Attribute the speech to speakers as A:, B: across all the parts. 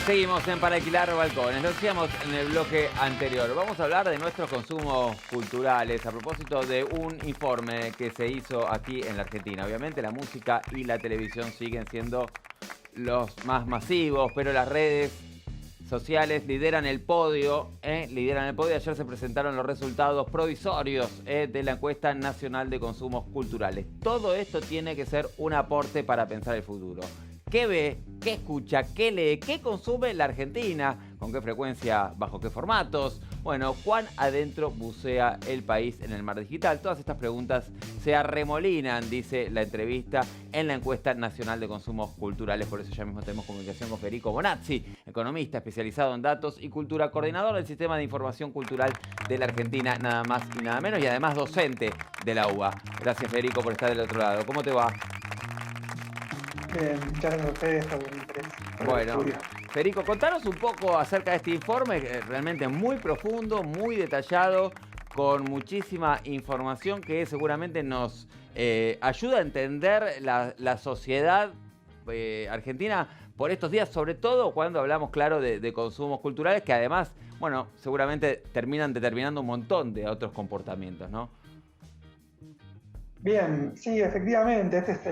A: Seguimos en Para Alquilar Balcones. Lo decíamos en el bloque anterior. Vamos a hablar de nuestros consumos culturales a propósito de un informe que se hizo aquí en la Argentina. Obviamente la música y la televisión siguen siendo los más masivos, pero las redes sociales lideran el podio. Ayer se presentaron los resultados provisorios de la encuesta nacional de consumos culturales. Todo esto tiene que ser un aporte para pensar el futuro. ¿Qué ve? ¿Qué escucha? ¿Qué lee? ¿Qué consume la Argentina? ¿Con qué frecuencia? ¿Bajo qué formatos? Bueno, ¿cuán adentro bucea el país en el mar digital? Todas estas preguntas se arremolinan, dice la entrevista, en la encuesta nacional de consumos culturales. Por eso ya mismo tenemos comunicación con Federico Bonazzi, economista especializado en datos y cultura, coordinador del Sistema de Información Cultural de la Argentina, nada más y nada menos, y además docente de la UBA. Gracias, Federico, por estar del otro lado. ¿Cómo te va?
B: Muchas gracias a ustedes por el interés.
A: Bueno, Federico, contanos un poco acerca de este informe, realmente muy profundo, muy detallado, con muchísima información que seguramente nos ayuda a entender la sociedad argentina por estos días, sobre todo cuando hablamos, claro, de consumos culturales, que además, bueno, seguramente terminan determinando un montón de otros comportamientos, ¿no?
B: Bien, sí, efectivamente, este es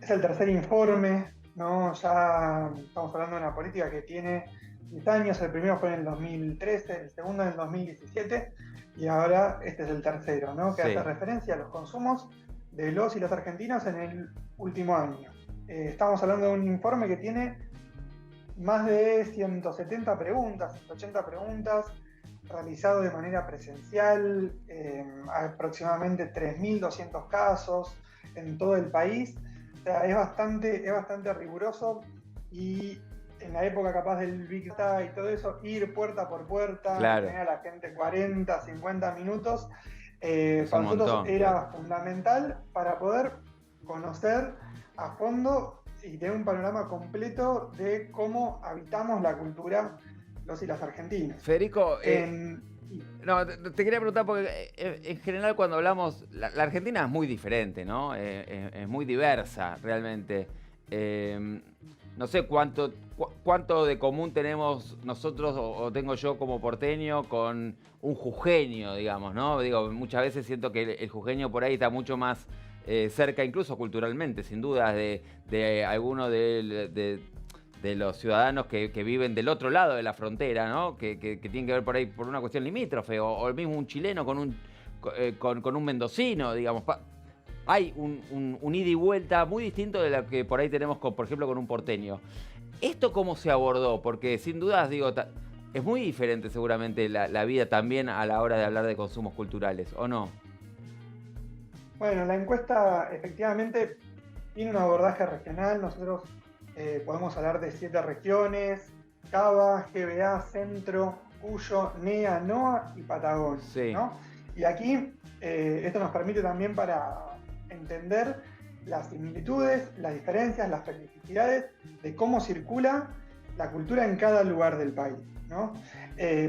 B: el tercer informe, ¿no? Ya estamos hablando de una política que tiene 10 años, el primero fue en el 2013, el segundo en el 2017 y ahora este es el tercero, ¿no? Que hace referencia a los consumos de los y las argentinos en el último año. Estamos hablando de un informe que tiene más de 170 preguntas, 180 preguntas, realizado de manera presencial, aproximadamente 3.200 casos en todo el país. O sea, es bastante riguroso, y en la época capaz del Big Data y todo eso, ir puerta por puerta,
A: claro,
B: tener a la gente 40, 50 minutos, para nosotros era fundamental para poder conocer a fondo y tener un panorama completo de cómo habitamos la cultura los y las argentinos.
A: Federico, no, te quería preguntar porque en general cuando hablamos, la Argentina es muy diferente, ¿no? Es muy diversa realmente. No sé cuánto de común tenemos nosotros o tengo yo como porteño con un jujeño, digamos, ¿no? Digo, muchas veces siento que el jujeño por ahí está mucho más cerca, incluso culturalmente, sin dudas, de alguno de los ciudadanos que viven del otro lado de la frontera, ¿no? Que tienen que ver por ahí por una cuestión limítrofe, o el mismo un chileno con un mendocino, digamos. Hay un ida y vuelta muy distinto de lo que por ahí tenemos, por ejemplo, con un porteño. ¿Esto cómo se abordó? Porque sin dudas, digo, es muy diferente seguramente la vida también a la hora de hablar de consumos culturales, ¿o no?
B: Bueno, la encuesta efectivamente tiene un abordaje regional. Nosotros podemos hablar de 7 regiones: Cava, GBA, Centro, Cuyo, NEA, NOA y Patagonia,
A: sí,
B: ¿no? Y aquí esto nos permite también para entender las similitudes, las diferencias, las especificidades de cómo circula la cultura en cada lugar del país, ¿no?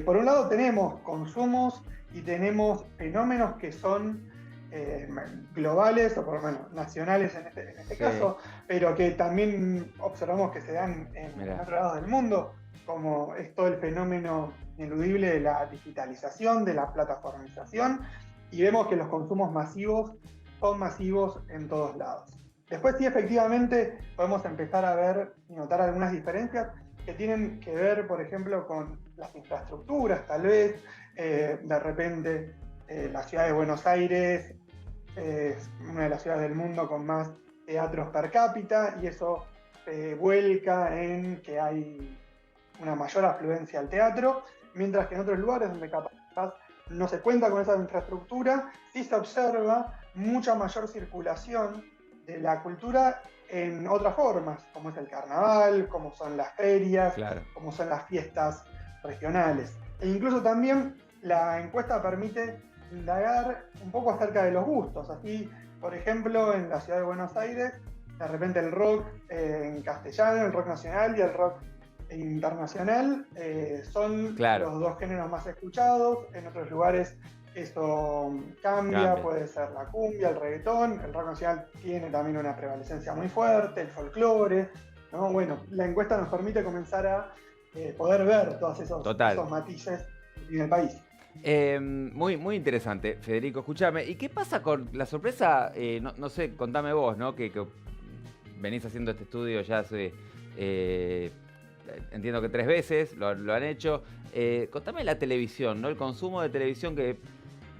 B: Por un lado tenemos consumos y tenemos fenómenos que son globales, o por lo menos nacionales en este caso, pero que también observamos que se dan en otros lados del mundo, como es todo el fenómeno ineludible de la digitalización, de la plataformización, y vemos que los consumos masivos son masivos en todos lados. Después sí, efectivamente, podemos empezar a ver y notar algunas diferencias que tienen que ver, por ejemplo, con las infraestructuras, tal vez. De repente, la ciudad de Buenos Aires es una de las ciudades del mundo con más teatros per cápita, y eso se vuelca en que hay una mayor afluencia al teatro, mientras que en otros lugares donde capaz no se cuenta con esa infraestructura, sí se observa mucha mayor circulación de la cultura en otras formas, como es el carnaval, como son las ferias, como son las fiestas regionales. E incluso también la encuesta permite indagar un poco acerca de los gustos. Así, por ejemplo, en la ciudad de Buenos Aires, de repente el rock en castellano, el rock nacional y el rock internacional son los dos géneros más escuchados. En otros lugares eso cambia, puede ser la cumbia, el reggaetón. El rock nacional tiene también una prevalecencia muy fuerte, el folclore. ¿no? Bueno, la encuesta nos permite comenzar a poder ver todos esos matices en el país.
A: Muy, muy interesante, Federico. Escúchame, ¿y qué pasa con la sorpresa? No sé, contame vos, ¿no? Que venís haciendo este estudio ya hace, entiendo que 3 veces, lo han hecho. Contame la televisión, ¿no? El consumo de televisión que,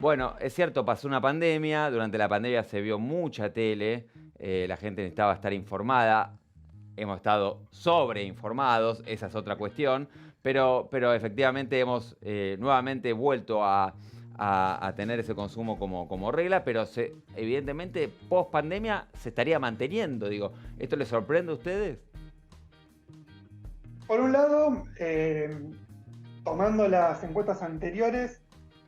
A: bueno, es cierto, pasó una pandemia, durante la pandemia se vio mucha tele, la gente necesitaba estar informada, hemos estado sobreinformados, esa es otra cuestión, pero efectivamente hemos nuevamente vuelto a tener ese consumo como regla, pero evidentemente post pandemia se estaría manteniendo. Digo, ¿esto les sorprende a ustedes?
B: Por un lado, tomando las encuestas anteriores,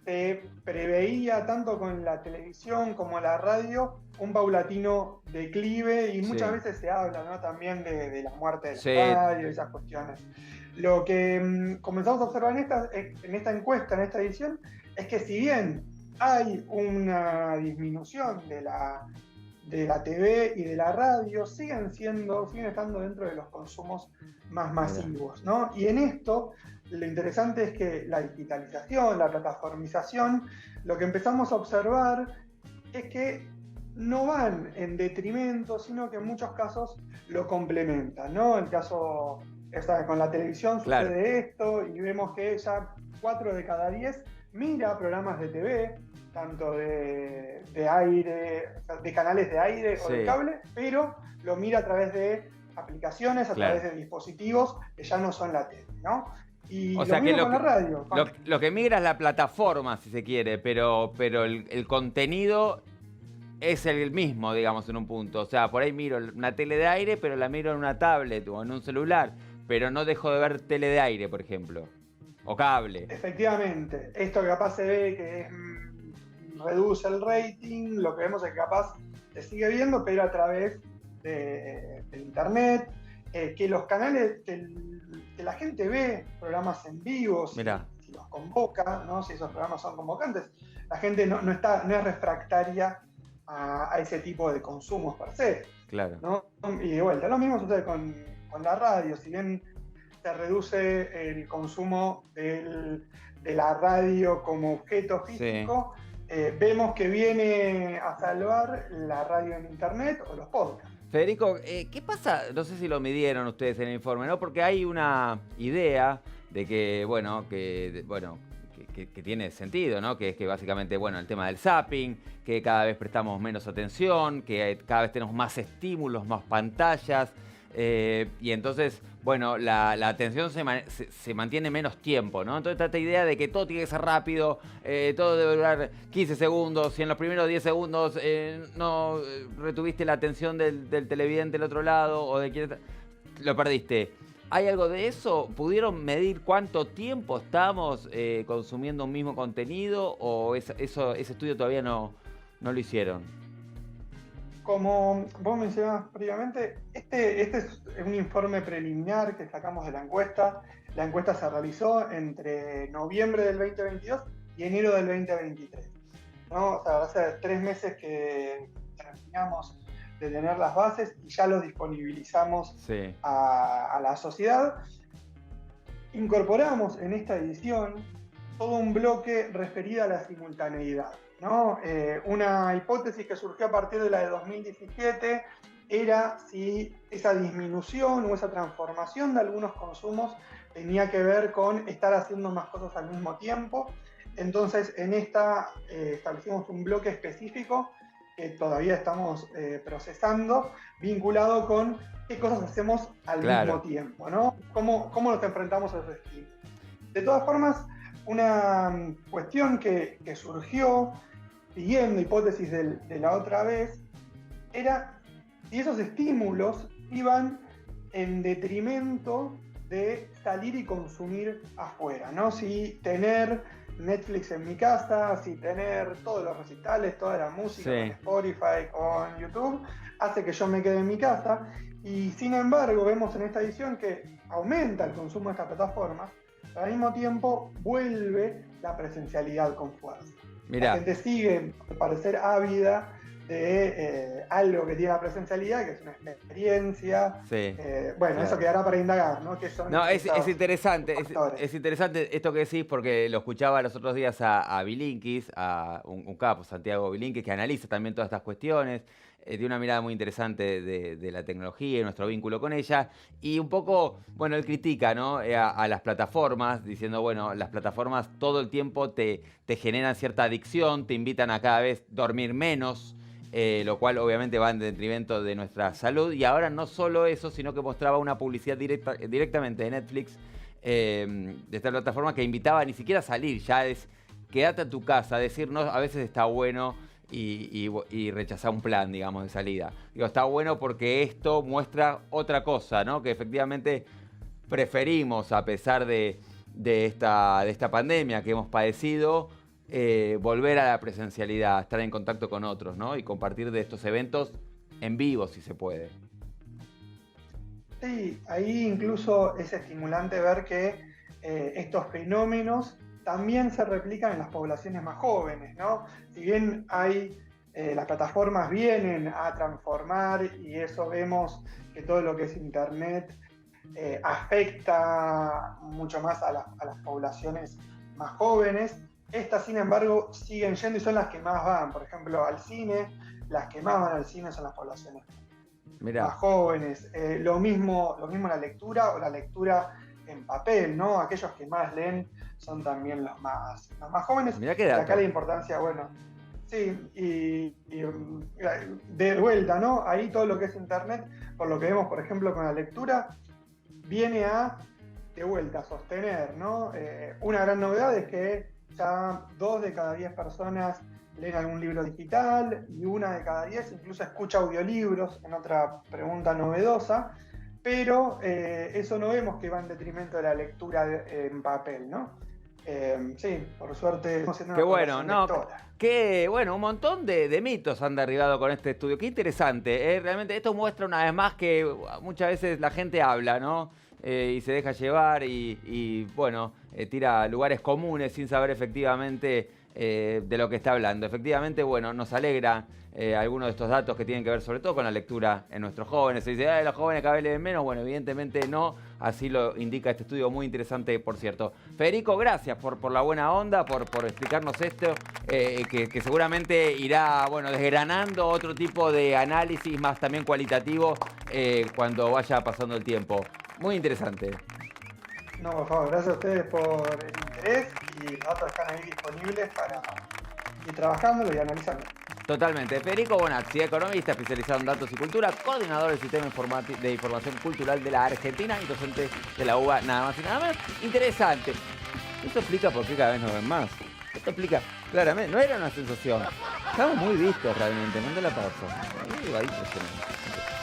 B: se preveía tanto con la televisión como la radio un paulatino declive y muchas veces se habla, ¿no? También de la muerte de la radio y esas cuestiones. Lo que comenzamos a observar en esta encuesta, en esta edición, es que si bien hay una disminución de la TV y de la radio, siguen estando dentro de los consumos más masivos, ¿no? Y en esto, lo interesante es que la digitalización, la plataformización, lo que empezamos a observar es que no van en detrimento, sino que en muchos casos lo complementan, ¿no? El caso, con la televisión sucede esto, y vemos que ya 4 de cada 10 mira programas de TV, tanto de aire, de canales de aire o de cable, pero lo mira a través de aplicaciones, a través de dispositivos que ya no son la tele, ¿no? Y
A: o sea
B: mismo
A: que
B: con la radio.
A: Lo que migra es la plataforma, si se quiere, pero el contenido es el mismo, digamos, en un punto. O sea, por ahí miro una tele de aire, pero la miro en una tablet o en un celular, pero no dejo de ver tele de aire, por ejemplo, o cable.
B: Efectivamente, esto que capaz se ve que reduce el rating, lo que vemos es que capaz se sigue viendo, pero a través de internet, que los canales, que la gente ve programas en vivo, si los convoca, ¿no? Si esos programas son convocantes, la gente no es refractaria a ese tipo de consumos per se.
A: Claro.
B: ¿No? Y de vuelta, lo mismo sucede con la radio, si bien se reduce el consumo de la radio como objeto físico, vemos que viene a salvar la radio en internet o los podcasts.
A: Federico, ¿qué pasa? No sé si lo midieron ustedes en el informe, ¿no? Porque hay una idea de que, que tiene sentido, ¿no? Que es que básicamente, el tema del zapping, que cada vez prestamos menos atención, que cada vez tenemos más estímulos, más pantallas, y entonces, la atención se mantiene menos tiempo, ¿no? Entonces esta idea de que todo tiene que ser rápido, todo debe durar 15 segundos, si en los primeros 10 segundos no retuviste la atención del televidente del otro lado, o de quien lo perdiste. ¿Hay algo de eso? ¿Pudieron medir cuánto tiempo estamos consumiendo un mismo contenido, o ese estudio todavía no lo hicieron?
B: Como vos mencionabas previamente, este es un informe preliminar que sacamos de la encuesta. La encuesta se realizó entre noviembre del 2022 y enero del 2023, ¿no? O sea, hace 3 meses que terminamos de tener las bases y ya los disponibilizamos a la sociedad. Incorporamos en esta edición todo un bloque referido a la simultaneidad, ¿no? Una hipótesis que surgió a partir de la de 2017 era si esa disminución o esa transformación de algunos consumos tenía que ver con estar haciendo más cosas al mismo tiempo. Entonces, en esta establecimos un bloque específico que todavía estamos procesando, vinculado con qué cosas hacemos al mismo tiempo, ¿no? ¿Cómo nos enfrentamos a esos estímulos? De todas formas, una cuestión que surgió siguiendo hipótesis de la otra vez era si esos estímulos iban en detrimento de salir y consumir afuera, ¿no? Si tener Netflix en mi casa, si tener todos los recitales, toda la música en Spotify o en YouTube, hace que yo me quede en mi casa. Y sin embargo, vemos en esta edición que aumenta el consumo de estas plataformas, pero al mismo tiempo vuelve la presencialidad con fuerza. La gente sigue, al parecer, ávida de algo que tiene la presencialidad, que es una experiencia.
A: Sí.
B: Bueno,
A: Claro.
B: Eso quedará para indagar, ¿no? ¿Qué son
A: No, es
B: estos
A: interesante,
B: factores?
A: es interesante esto que decís porque lo escuchaba los otros días a Bilinkis, a un capo, Santiago Bilinkis, que analiza también todas estas cuestiones, tiene una mirada muy interesante de la tecnología y nuestro vínculo con ella, y un poco, bueno, él critica, ¿no? A las plataformas, diciendo, bueno, las plataformas todo el tiempo te generan cierta adicción, te invitan a cada vez dormir menos, lo cual obviamente va en detrimento de nuestra salud. Y ahora no solo eso, sino que mostraba una publicidad directamente de Netflix, de esta plataforma, que invitaba ni siquiera a salir, ya es quédate a tu casa, decir no, a veces está bueno y rechazar un plan, digamos, de salida. Digo, está bueno porque esto muestra otra cosa, ¿no? Que efectivamente preferimos, a pesar de esta pandemia que hemos padecido, volver a la presencialidad, estar en contacto con otros, ¿no? Y compartir de estos eventos en vivo, si se puede.
B: Sí, ahí incluso es estimulante ver que estos fenómenos también se replican en las poblaciones más jóvenes, ¿no? Si bien las plataformas vienen a transformar y eso vemos que todo lo que es Internet afecta mucho más a las poblaciones más jóvenes, estas sin embargo siguen yendo y son las que más van, por ejemplo, al cine, las que más van al cine son las poblaciones
A: Mirá.
B: más jóvenes. Lo mismo la lectura o la lectura en papel, ¿no? Aquellos que más leen son también los más jóvenes.
A: Mirá qué
B: Y
A: dato.
B: acá la importancia, bueno, sí, y de vuelta, ¿no? Ahí todo lo que es Internet, por lo que vemos, por ejemplo, con la lectura, viene a, de vuelta, sostener, ¿no? Una gran novedad es que ya 2 de cada 10 personas leen algún libro digital y 1 de cada 10 incluso escucha audiolibros, en otra pregunta novedosa, pero eso no vemos que va en detrimento de la lectura en papel, ¿no? Sí, por suerte estamos siendo
A: Qué
B: una
A: bueno,
B: población
A: no,
B: lectora.
A: que bueno, un montón de mitos han derribado con este estudio. Qué interesante, realmente esto muestra una vez más que muchas veces la gente habla, ¿no? Y se deja llevar y bueno, tira a lugares comunes sin saber efectivamente de lo que está hablando. Efectivamente, bueno, nos alegra algunos de estos datos que tienen que ver sobre todo con la lectura en nuestros jóvenes. Se dice, los jóvenes cada vez leen menos. Bueno, evidentemente no, así lo indica este estudio muy interesante, por cierto. Federico, gracias por la buena onda, por explicarnos esto, que seguramente irá, bueno, desgranando otro tipo de análisis más también cualitativo cuando vaya pasando el tiempo. Muy interesante.
B: No, por favor, gracias a ustedes por el interés y los datos están ahí disponibles para ir trabajándolo y analizándolo.
A: Totalmente. Federico Bonazzi, economista especializado en datos y cultura, coordinador del Sistema de Información Cultural de la Argentina y docente de la UBA, nada más y nada más. Interesante. Esto explica por qué cada vez nos ven más. Esto explica claramente. No era una sensación. Estamos muy vistos realmente. ¿Dónde la paso? Ahí, impresionante.